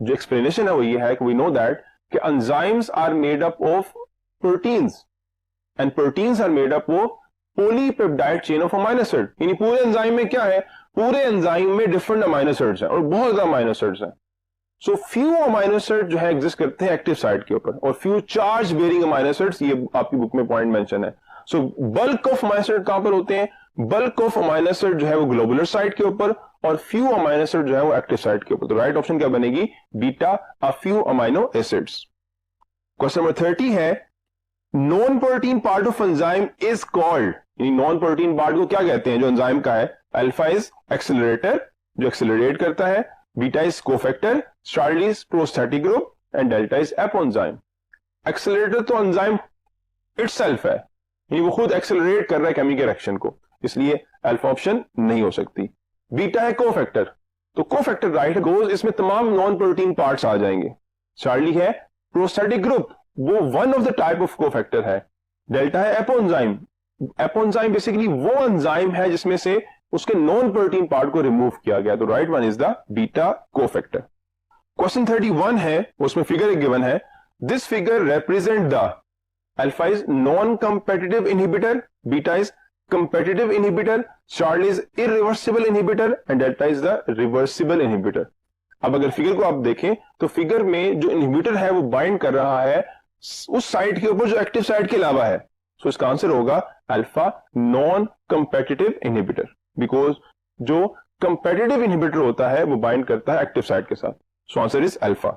जो एक्सप्लेनेशन है वो ये है कि we know that कि enzymes are made up of proteins and proteins are made up of polypeptide chain of amino acid, यानी पूरे एंजाइम में क्या है, पूरे एंजाइम में डिफरेंट अमीनो एसिड्स हैं और बहुत ज्यादा अमीनो एसिड्स हैं। सो फ्यू अमीनो एसिड जो है एग्जिस्ट करते हैं एक्टिव साइट के ऊपर, और few charge bearing amino acids, ये आपकी बुक में पॉइंट मेंशन है। So bulk of amino acid कहां पर होते हैं, बल्क ऑफ अमीनो एसिड जो है वो ग्लोबुलर साइट के ऊपर और फ्यू अमीनो एसिड जो है वो एक्टिव साइट के ऊपर। तो राइट ऑप्शन क्या बनेगी, beta, a few amino acids. Question number 30 है, non protein part of enzyme is called, यानी नॉन प्रोटीन पार्ट को क्या कहते हैं जो एंजाइम का है। अल्फा इज एक्सेलरेटर, जो एक्सेलरेट करता है, beta is cofactor, Charlie is prosthetic group and delta is apoenzyme. Accelerator तो एंजाइम इटसेल्फ है, यानी वो खुद एक्सेलरेट कर रहा है केमिकल रिएक्शन को, इसलिए अल्फा ऑप्शन नहीं हो सकती। बीटा है कोफैक्टर, तो कोफैक्टर राइट गोज, इसमें तमाम नॉन प्रोटीन पार्ट्स आ जाएंगे। स्टार्ली है प्रोस्थेटिक ग्रुप, वो one of the type of cofactor है। डेल्टा है एपोएंजाइम, एपोएंजाइम बेसिकली वो एंजाइम है जिसमें से उसके नॉन प्रोटीन पार्ट को रिमूव किया गया, तो right one is the beta cofactor. Question 31 है, उसमें फिगर एक गिवन है, this figure represent the alpha is non competitive inhibitor, beta is competitive inhibitor, Charlie is irreversible inhibitor and delta is the reversible inhibitor। अब अगर figure को आप देखें तो फिगर में जो इनहिबिटर है वो बाइंड कर रहा है उस साइड के ऊपर जो एक्टिव साइड के अलावा है, सो इसका आंसर होगा alpha non competitive inhibitor, because जो कंपेटिटिव इनहिबिटर होता है वो बाइंड करता है एक्टिव साइड के साथ, सो answer is alpha.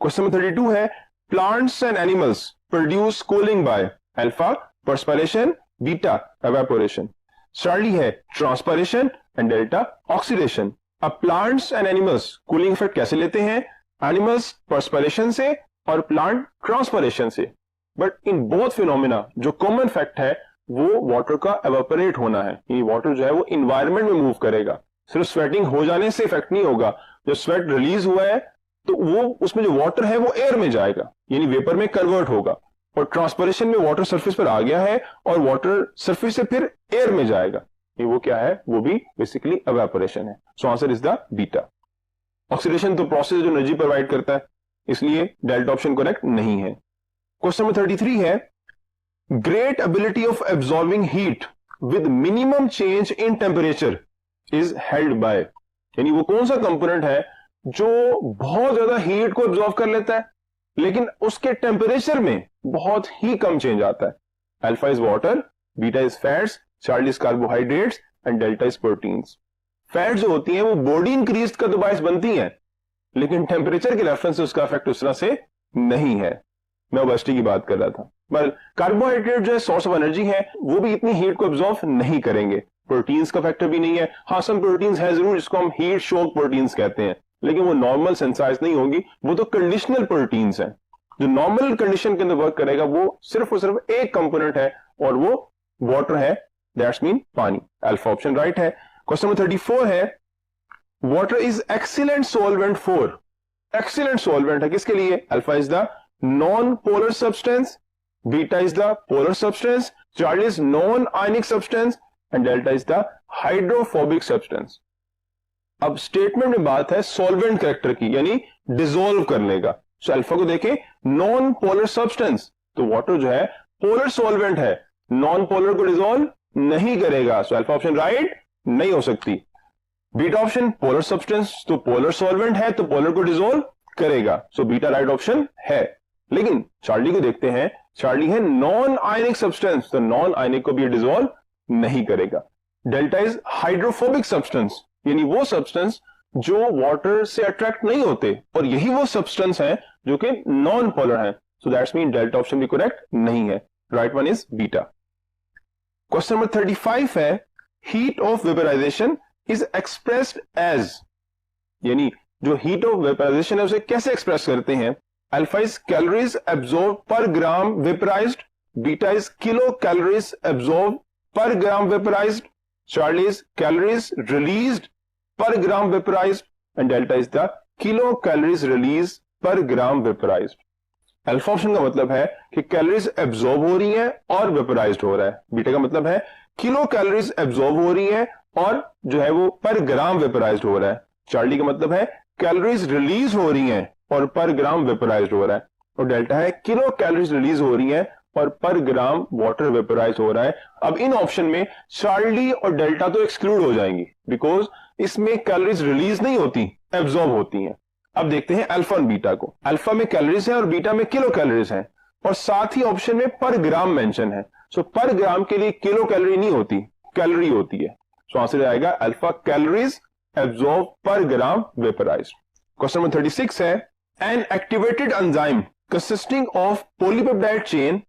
Question number 32 है, plants and animals produce cooling by alpha perspiration, beta evaporation, Charlie है ट्रांसपिरेशन एंड डेल्टा ऑक्सीडेशन। अब plants and animals cooling effect कैसे लेते हैं? एनिमल्स परस्पिरेशन से और प्लांट ट्रांसपिरेशन से, बट इन बोथ फिनोमिना जो कॉमन फैक्ट है वो वाटर का एवेपोरेट होना है, यानी वाटर जो है वो इन्वायरमेंट में मूव करेगा, सिर्फ स्वेटिंग हो जाने से इफेक्ट नहीं होगा। जब स्वेट रिलीज हुआ है तो वो उसमें जो वाटर है वो एयर में जाएगा, यानी वेपर में कन्वर्ट होगा, और ट्रांसपिरेशन में वाटर सरफेस पर आ गया है और वाटर सरफेस से फिर एयर में जाएगा, ये वो क्या है, वो भी बेसिकली एवेपोरेशन है, so answer is the beta. Oxidation तो प्रोसेस जो एनर्जी प्रोवाइड करता है, इसलिए डेल्टा ऑप्शन करेक्ट नहीं है। क्वेश्चन नंबर 33 है, great ability of absorbing heat with minimum change in temperature is held by, यानी वो कौन सा कंपोनेंट है जो बहुत ज्यादा हीट को एब्सॉर्ब कर लेता है लेकिन उसके टेम्परेचर में बहुत ही कम चेंज आता है। Alpha is water, beta is fats, Charlie is carbohydrates and delta is proteins. Fats जो होती हैं वो बॉडी इंक्रीज का तो बायस बनती हैं, लेकिन टेम्परेचर के रेफरेंस से उसका इफेक्ट उस तरह से नहीं है। मैं ओबेसिटी की बात कर रहा था, पर कार्बोहाइड्रेट जो है सोर्स ऑफ एनर्जी है, वो भी इतनी हीट को एब्जॉर्ब नहीं करेंगे। प्रोटीन्स का फैक्टर भी नहीं है, हाँ सम प्रोटीन्स है जरूर जिसको हम हीट शोक प्रोटीन्स कहते हैं, लेकिन वो नॉर्मल सेंसाइज नहीं होगी, वो तो कंडीशनल प्रोटीन्स हैं। जो नॉर्मल कंडीशन के अंदर वर्क करेगा वो सिर्फ और सिर्फ एक कंपोनेंट है और वो वाटर है, दैट्स मीन पानी। अल्फा ऑप्शन राइट है। क्वेश्चन नंबर 34 है, water is excellent solvent for, excellent solvent है किसके लिए? Alpha is the non polar substance, beta is the polar substance, Charlie is non ionic substance and delta is the hydrophobic substance. अब statement में बात है solvent character की, यानी dissolve कर लेगा। सो अल्फा को देखें, नॉन पोलर सब्सटेंस, तो वाटर जो है पोलर सॉल्वेंट है, नॉन पोलर को डिसॉल्व नहीं करेगा, सो अल्फा ऑप्शन राइट नहीं हो सकती। बीटा ऑप्शन पोलर सब्सटेंस, तो पोलर सॉल्वेंट है तो पोलर को डिसॉल्व करेगा, सो बीटा राइट ऑप्शन है। लेकिन चार्ली को देखते हैं, चार्ली है नॉन आयनिक सब्सटेंस, तो नॉन आयनिक को भी डिसॉल्व नहीं करेगा। डेल्टा इज हाइड्रोफोबिक सब्सटेंस, यानी वो सब्सटेंस जो वाटर से अट्रैक्ट नहीं होते, और यही वो सब्सटेंस है जो कि नॉन पोलर है, so that's mean delta option भी करेक्ट नहीं है, right one is beta. Question number 35 है, heat of vaporisation is expressed as, यानी जो हीट ऑफ वेपराइजेशन है उसे कैसे एक्सप्रेस करते हैं? Alpha is calories absorb per gram vaporized, beta is kilo calories absorb per gram vaporized, Charlie is calories released per gram vaporized and delta is the kilo calories release per gram वेपराइज्ड। Alpha option का मतलब है कि calories absorb हो रही हैं और वेपराइज्ड हो रहा है, बीटा का मतलब है किलो कैलोरीज एब्जॉर्ब हो रही हैं और जो है वो पर ग्राम वेपराइज्ड हो रहा है, चार्ली का मतलब है कैलोरीज रिलीज हो रही हैं और पर ग्राम वेपराइज्ड हो रहा है, और डेल्टा है किलो कैलोरीज रिलीज हो रही हैं और पर ग्राम वाटर वेपराइज हो रहा है। अब इन ऑप्शन में चार्ली और डेल्टा तो एक्सक्लूड हो जाएंगी, बिकॉज इसमें कैलोरीज रिलीज नहीं होती, एब्जॉर्ब होती हैं। अब देखते हैं अल्फा और बीटा को, अल्फा में कैलोरीज है और बीटा में किलो कैलोरीज है, और साथ ही ऑप्शन में पर ग्राम मेंशन है, सो पर ग्राम के लिए किलो कैलोरी नहीं होती, कैलोरी होती है, सो आंसर आएगा alpha calories absorb per gram vaporised. Question number 36 है, an activated enzyme consisting of polypeptide chain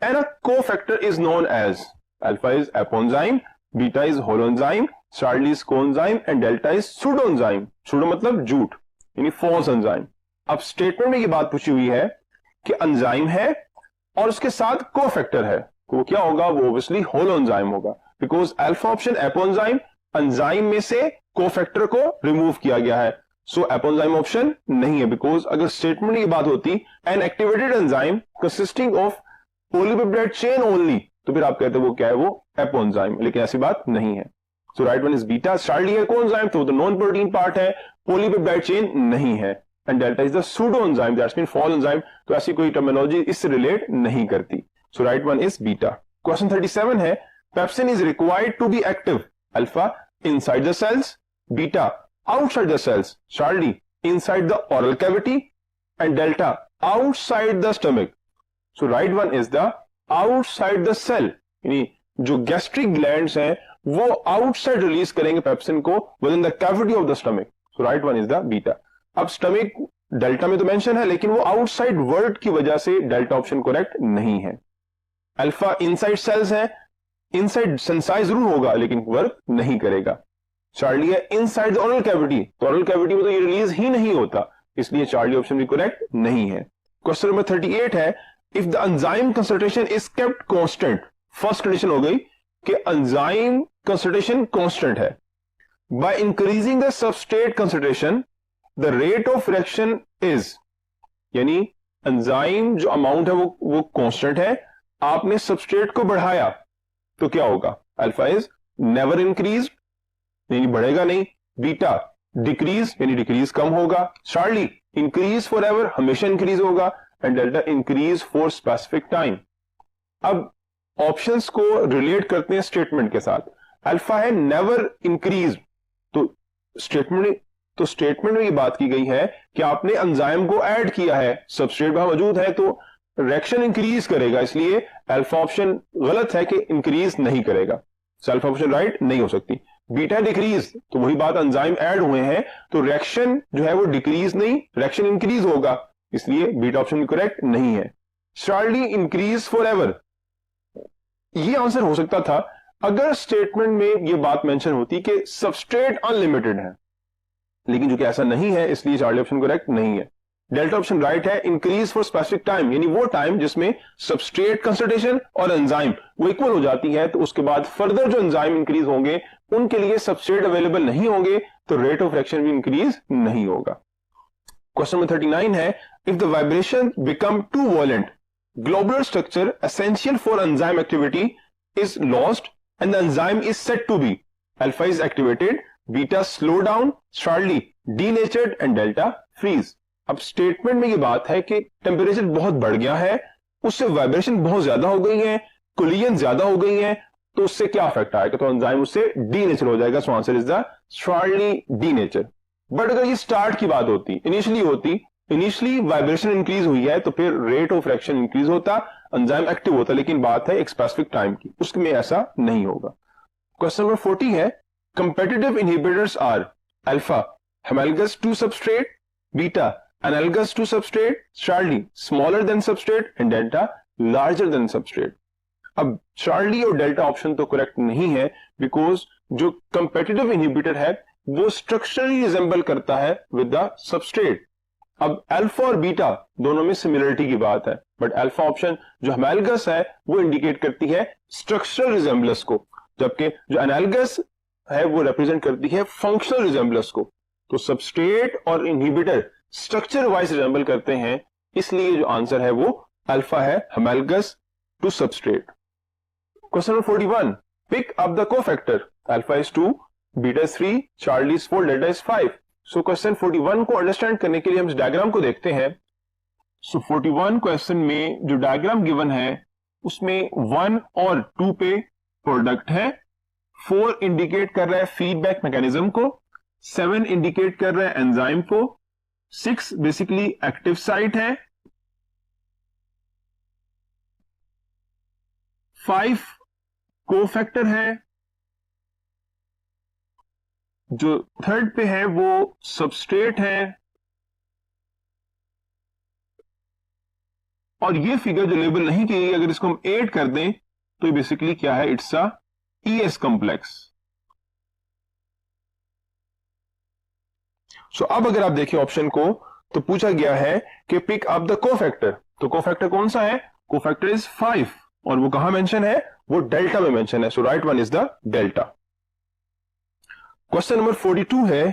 and a cofactor is known as, alpha is apoenzyme, beta is holoenzyme, Charlie is coenzyme and delta is pseudoenzyme। pseudo मतलब झूठ, यानी false enzyme। अब statement में ये बात पूछी हुई है कि एंजाइम है और उसके साथ कोफैक्टर है, तो क्या होगा? वो ऑब्वियसली holoenzyme होगा, because alpha option apoenzyme, enzyme में से कोफैक्टर को रिमूव किया गया है, सो एपोएंजाइम ऑप्शन नहीं है, बिकॉज अगर स्टेटमेंट में ये बात होती an activated enzyme consisting of polypeptide chain only, तो फिर आप कहते हो वो क्या है? वो एपोएंजाइम, लेकिन ऐसी बात नहीं है। So right one is beta. Charlie है कौन एंजाइम, तो नॉन प्रोटीन पार्ट है, पॉलीपेप्टाइड चेन नहीं है. And delta is the pseudo enzyme, that's mean false enzyme. तो ऐसी कोई टर्मिनोलॉजी इससे रिलेट नहीं करती. So right one is beta. Question 37 है pepsin is required to be active. Alpha inside the cells, beta outside the cells, Charlie inside the oral cavity, and delta outside the stomach. So right one is the outside the cell. यानी जो gastric glands हैं वो outside release करेंगे pepsin को within the cavity of the stomach. So right one is the beta. अब stomach delta में तो mention है लेकिन वो आउटसाइड वर्ड की वजह से डेल्टा ऑप्शन करेक्ट नहीं है. अल्फा इनसाइड सेल्स है, इनसाइड सेंसाइज जरूर होगा लेकिन वर्क नहीं करेगा. चार्ली है इनसाइड द ओरल कैविटी, तो ओरल कैविटी में तो ये रिलीज ही नहीं होता, इसलिए चार्ली ऑप्शन भी करेक्ट नहीं है. क्वेश्चन नंबर 38 है if the enzyme concentration is kept constant. First condition हो गई कि एंजाइम कंसंट्रेशन कांस्टेंट है. By increasing the substrate concentration the rate of reaction is, यानी एंजाइम जो अमाउंट है वो कांस्टेंट है, आपने सबस्ट्रेट को बढ़ाया तो क्या होगा. अल्फा इज नेवर इंक्रीज, यानी बढ़ेगा नहीं. बीटा डिक्रीज, यानी डिक्रीज कम होगा. चार्ली इंक्रीज फॉर एवर, हमेशा इंक्रीज होगा. And delta increase for specific time. अब ऑप्शंस को रिलेट करते हैं स्टेटमेंट के साथ. अल्फा है नेवर इंक्रीज, तो स्टेटमेंट में ये बात की गई है कि आपने एंजाइम को ऐड किया है, सबस्ट्रेट वहां मौजूद है तो रिएक्शन इंक्रीज करेगा, इसलिए अल्फा ऑप्शन गलत है कि इंक्रीज नहीं करेगा. अल्फा ऑप्शन राइट नहीं हो सकती. बीटा डिक्रीज, तो वही बात, एंजाइम ऐड हुए हैं तो रिएक्शन जो है वो डिक्रीज नहीं, रिएक्शन इंक्रीज होगा, इसलिए बीटा ऑप्शन करेक्ट नहीं है. चार्ली इंक्रीज फॉर एवर, ये आंसर हो सकता था अगर स्टेटमेंट में ये बात मेंशन होती कि सबस्ट्रेट अनलिमिटेड है, लेकिन जो कि ऐसा नहीं है इसलिए चार्ली ऑप्शन करेक्ट नहीं है. डेल्टा ऑप्शन राइट है. इंक्रीज फॉर स्पेसिफिक टाइम, यानी वो टाइम जिसमें सबस्ट्रेट कंसंट्रेशन और एंजाइम वो इक्वल हो जाती है, तो उसके बाद फर्दर जो एंजाइम इंक्रीज होंगे उनके लिए सबस्ट्रेट अवेलेबल नहीं होंगे तो रेट ऑफ रिएक्शन भी इंक्रीज नहीं होगा. क्वेश्चन नंबर 39 है if the vibration become too violent, globular structure essential for enzyme activity is lost and the enzyme is said to be. Alpha is activated, beta slow down, Charlie denatured and delta freeze. अब statement में ये बात है कि temperature बहुत बढ़ गया है, उससे वाइब्रेशन बहुत ज्यादा हो गई है, कोलिजन ज्यादा हो गई है, तो उससे क्या इफेक्ट आएगा, तो एंजाइम उससे डीनेचर हो जाएगा. So answer is the Charlie denature. But अगर ये स्टार्ट की बात होती, इनिशियली वाइब्रेशन इंक्रीज हुई है तो फिर रेट ऑफ रिएक्शन इंक्रीज होता, एंजाइम एक्टिव होता, लेकिन बात है एक स्पेसिफिक टाइम की, उसमें ऐसा नहीं होगा. क्वेश्चन नंबर 40 है competitive inhibitors are alpha homologous to substrate, beta analogous to substrate, Charlie smaller than substrate and delta larger than substrate. अब Charlie और delta ऑप्शन तो करेक्ट नहीं है बिकॉज जो कंपेटिटिव इनहिबिटर है वो स्ट्रक्चरली रिजेंबल करता है विद द सबस्ट्रेट. अब अल्फा और बीटा दोनों में सिमिलरिटी की बात है, बट अल्फा ऑप्शन जो एनालगस है वो इंडिकेट करती है स्ट्रक्चरल रिजेंबलेंस को, जबकि जो एनालगस है वो रिप्रेजेंट करती है फंक्शनल रिजेंबलेंस को. तो सबस्ट्रेट और इनहिबिटर स्ट्रक्चर वाइज रिजेंबल करते हैं, इसलिए जो आंसर है वो अल्फा है, homologous to substrate. Question number 41 pick up the cofactor. Alpha is 2, beta is 3, Charlie is 4, delta is 5. So question 41 को अंडरस्टैंड करने के लिए हम इस डायग्राम को देखते हैं. सो 41 क्वेश्चन में जो डायग्राम गिवन है उसमें 1 और 2 पे प्रोडक्ट है, 4 इंडिकेट कर रहा है फीडबैक मैकेनिज्म को, 7 इंडिकेट कर रहा है एंजाइम को, 6 बेसिकली एक्टिव साइट है, 5 कोफैक्टर है, जो थर्ड पे है वो सबस्ट्रेट है, और ये फिगर जो लेबल नहीं की गई अगर इसको हम 8 कर दें तो ये बेसिकली क्या है, इट्स अ ES कॉम्प्लेक्स. सो अब अगर आप देखिए ऑप्शन को तो पूछा गया है कि पिक अप द कोफैक्टर, तो कोफैक्टर कौन सा है, कोफैक्टर इज 5 और वो कहां मेंशन है, वो डेल्टा में मेंशन है. So right one is the delta. Question number 42 है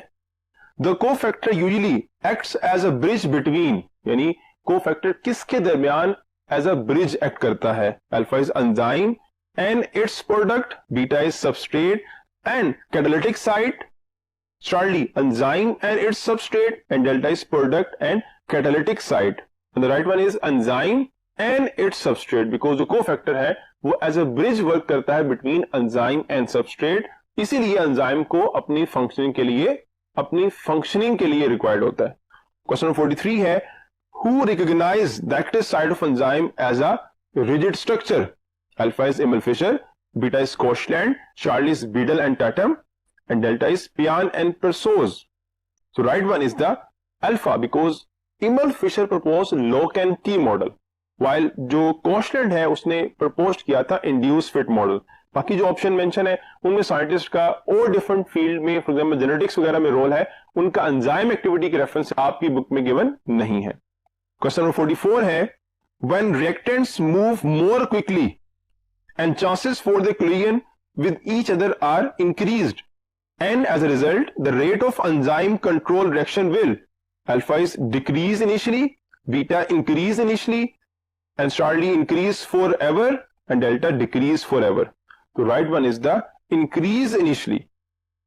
the cofactor usually acts as a bridge between, यानी कोफैक्टर किसके दरमियान एज अ ब्रिज एक्ट करता है. Alpha is enzyme and its product, beta is substrate and catalytic site, Charlie, enzyme and its substrate, and delta is product and catalytic site. And the right one is enzyme and its substrate, because जो co-factor है वो as a bridge work करता है between enzyme and substrate, इसीलिए enzyme को अपनी functioning के लिए required होता है. Question 43 है, who recognize the active site of enzyme as a rigid structure? Alpha is Emil Fischer, beta is Koshland, Charlie is Biedl and Tatum, and delta is Pian and Persoz. So right one is the alpha, because Emil Fischer proposed lock and key model, while जो Koshland है उसने proposed किया था induced fit model. बाकी जो option mention है उनमें scientist का और डिफरेंट फील्ड में, फॉर एग्जांपल जेनेटिक्स वगैरह में रोल है, उनका एंजाइम एक्टिविटी के रेफरेंस आपकी बुक में गिवन नहीं है. क्वेश्चन नंबर 44 है, when reactants move more quickly and chances for the collision with each other are increased, and as a result the rate of enzyme control reaction will alpha is decrease initially, beta increase initially, and Charlie increase forever, and delta decrease forever. तो right one is the increase initially,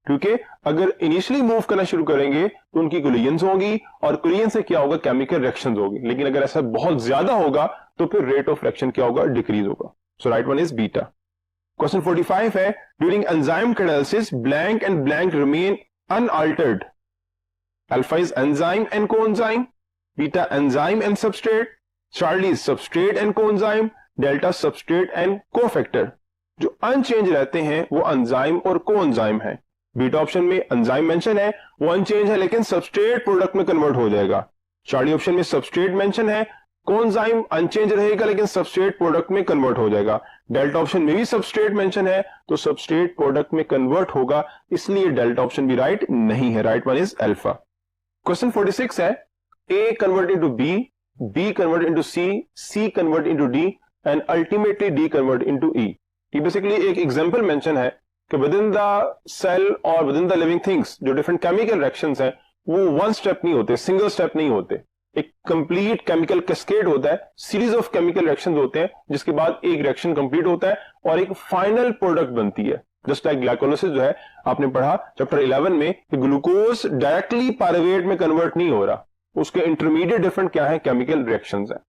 क्योंकि अगर initially move करना शुरू करेंगे तो उनकी collisions होंगी और कोलिजन से क्या होगा, केमिकल रिएक्शंस होगी, लेकिन अगर ऐसा बहुत ज्यादा होगा तो फिर रेट ऑफ रिएक्शन क्या होगा, डिक्रीज होगा. So right one is beta. Question 45 है, during enzyme catalysis blank and blank remain unaltered. Alpha is enzyme and coenzyme, beta enzyme and substrate, Charlie is substrate and coenzyme, delta substrate and cofactor. जो unchange रहते हैं वो enzyme और coenzyme है. Beta option में enzyme mention है, वो unchange है लेकिन सबस्ट्रेट प्रोडक्ट में कन्वर्ट हो जाएगा. चार्ली ऑप्शन में सबस्ट्रेट मेंशन है, कोएंजाइम अनचेंज रहेगा लेकिन सबस्ट्रेट प्रोडक्ट में कन्वर्ट हो जाएगा. डेल्टा ऑप्शन में भी सबस्ट्रेट मेंशन है तो सबस्ट्रेट प्रोडक्ट में कन्वर्ट होगा, इसलिए डेल्टा ऑप्शन भी राइट नहीं है. Right one is alpha. Question 46 है, A convert into B, B convert into C, C convert into D and ultimately D convert into E. ये बेसिकली एक एग्जांपल मेंशन है कि विद इन द सेल और within the living things जो different chemical reactions हैं वो one step नहीं होते, सिंगल स्टेप नहीं होते, एक कंप्लीट केमिकल कैस्केड होता है, सीरीज ऑफ केमिकल रिएक्शंस होते हैं जिसके बाद एक रिएक्शन कंप्लीट होता है और एक फाइनल प्रोडक्ट बनती है. जस्ट लाइक ग्लाइकोलाइसिस जो है आपने पढ़ा चैप्टर 11 में कि ग्लूकोज डायरेक्टली पायरुवेट में कन्वर्ट नहीं हो रहा, उसके इंटरमीडिएट डिफरेंट क्या है, केमिकल रिएक्शंस हैं.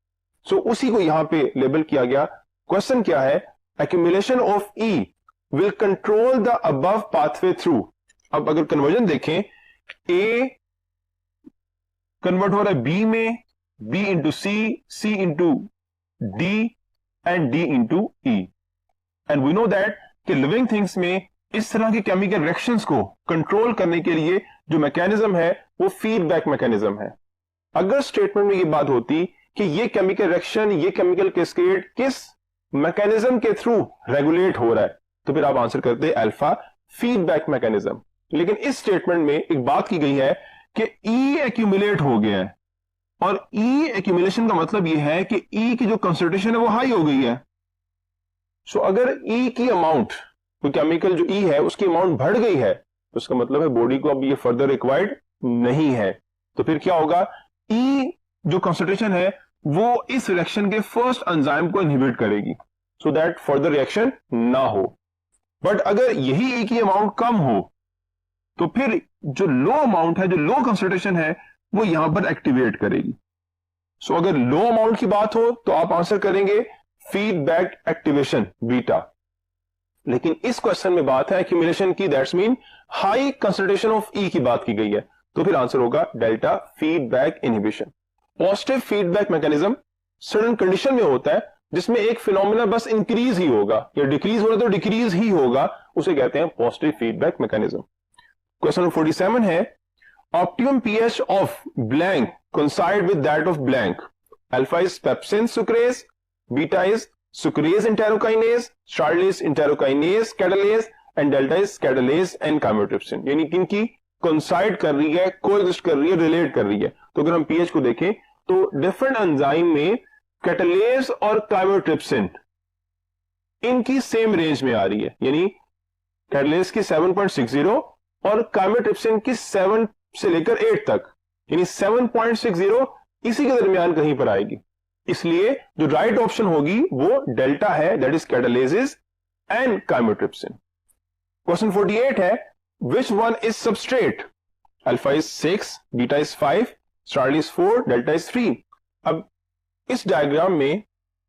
सो उसी को यहां पे लेबल किया गया. क्वेश्चन क्या है, accumulation of E will control the above pathway through. अब अगर कन्वर्जन देखें, A कन्वर्ट हो रहा है B में, B into C, C into D and D into E. And we know that कि लिविंग थिंग्स में इस तरह की केमिकल रिएक्शंस को कंट्रोल करने के लिए जो मैकेनिज्म है वो फीडबैक मैकेनिज्म है. अगर स्टेटमेंट में ये बात होती कि ये केमिकल रिएक्शन, ये केमिकल कैस्केड किस मैकेनिज्म के थ्रू रेगुलेट हो रहा है, तो फिर आप आंसर करते हैं अल्फा, फीडबैक मैकेनिज्म. लेकिन इस स्टेटमेंट में एक बात की गई है कि ई एक्यूमुलेट हो गया है, और ई एक्यूमुलेशन का मतलब यह है कि ई की जो कंसंट्रेशन है वो हाई हो गई है. सो अगर ई की अमाउंट, कोई केमिकल जो ई है उसकी अमाउंट बढ़ गई है तो उसका मतलब है बॉडी को अब ये फर्दर रिक्वायर्ड नहीं है. तो फिर क्या होगा, ई जो कंसंट्रेशन है वो इस रिएक्शन के फर्स्ट एंजाइम को इनहिबिट करेगी सो दैट फर्दर रिएक्शन ना हो. बट अगर यही ई की अमाउंट कम हो तो फिर जो लो अमाउंट है, जो लो कंसंट्रेशन है वो यहां पर एक्टिवेट करेगी. सो अगर लो अमाउंट की बात हो तो आप आंसर करेंगे फीडबैक एक्टिवेशन बीटा. लेकिन इस क्वेश्चन में बात है एक्यूमुलेशन की, that's mean high concentration of E की बात की गई है, तो फिर आंसर होगा delta, feedback inhibition. Positive feedback mechanism certain condition में होता है जिसमें एक फिनोमेना बस इंक्रीज ही होगा या डिक्रीज हो रहा तो डिक्रीज ही होगा, उसे कहते हैं positive feedback mechanism. Question number 47 है, optimum pH of blank coincide with that of blank. Alpha is pepsin sucrase, beta is sucrase enterokinase, Charlie is enterokinase catalase and delta is catalase and chymotrypsin. यानी किनकी coincide कर रही है, coexist कर रही है, relate कर रही है. तो अगर हम पीएच को देखें तो डिफरेंट एंजाइम में कैटालेज और काइमोट्रिप्सिन इनकी सेम रेंज में आ रही है, यानी कैटालेज की 7.60 और काइमोट्रिप्सिन की 7 से लेकर 8 तक, यानी 7.60 इसी के दरमियान कहीं पर आएगी. इसलिए जो राइट ऑप्शन होगी वो डेल्टा है, that is catalysis and chymotrypsin. Question 48 है, which one is substrate? Alpha is 6, beta is 5, Charlie is 4, delta is 3। अब इस डायग्राम में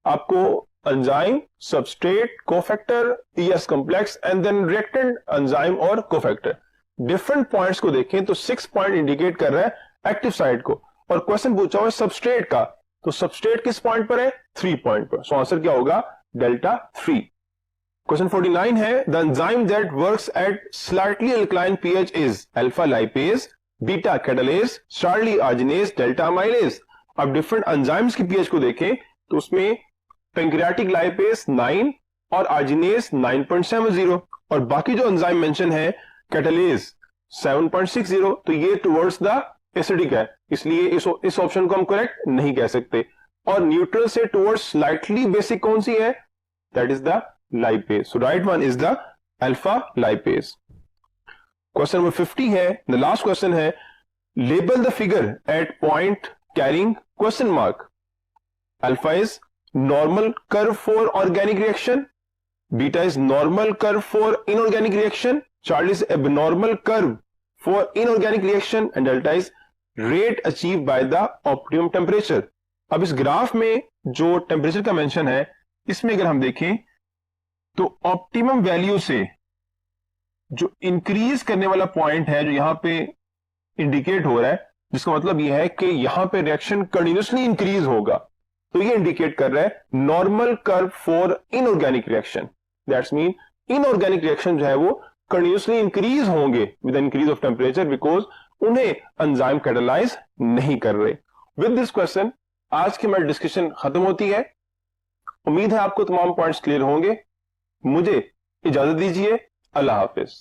आपको enzyme, substrate, cofactor, ES complex and then reactant enzyme और cofactor, different points को देखें तो 6 point indicate कर रहा है एक्टिव साइट को, और क्वेश्चन पूछा हुआ है सबस्ट्रेट का, तो सबस्ट्रेट किस पॉइंट पर है? 3 पॉइंट पर। सो आंसर क्या होगा? डेल्टा 3। क्वेश्चन 49 है, the enzyme that works at slightly alkaline pH is alpha lipase, beta catalase, Charlie arginase, delta amylase. अब डिफरेंट एंजाइम्स की pH को देखें तो उसमें पैंक्रियाटिक लाइपेज 9 और आर्जिनेज 9.70, और बाकी जो एंजाइम मेंशन है कैटालेज 7.60, तो ये टुवर्ड्स द एसिडिक है, इसलिए इस ऑप्शन को हम करेक्ट नहीं कह सकते। और न्यूट्रल से टुवर्ड्स स्लाइटली बेसिक कौन सी है? That is the lipase. So right one is the alpha lipase. Question number 50 है, द लास्ट क्वेश्चन है, label the figure at point carrying question mark. Alpha is normal curve for organic reaction, beta is normal curve for inorganic reaction, chart is abnormal curve for inorganic reaction, and delta is rate achieved by the optimum temperature। अब इस graph में जो temperature का mention है, इसमें अगर हम देखें तो ऑप्टिमम वैल्यू से जो इंक्रीज करने वाला पॉइंट है जो यहां पे इंडिकेट हो रहा है, जिसका मतलब यह है कि यहां पे रिएक्शन कंटिन्यूसली इंक्रीज होगा, तो ये इंडिकेट कर रहा है normal curve for inorganic reaction. That's mean inorganic reaction जो है वो कंटिन्यूसली इंक्रीज होंगे with increase of temperature, because उन्हें एंजाइम कैटालाइज नहीं कर रहे। विद दिस क्वेश्चन आज की हमारी डिस्कशन खत्म होती है। उम्मीद है आपको तमाम पॉइंट्स क्लियर होंगे। मुझे इजाजत दीजिए। अल्लाह हाफिज।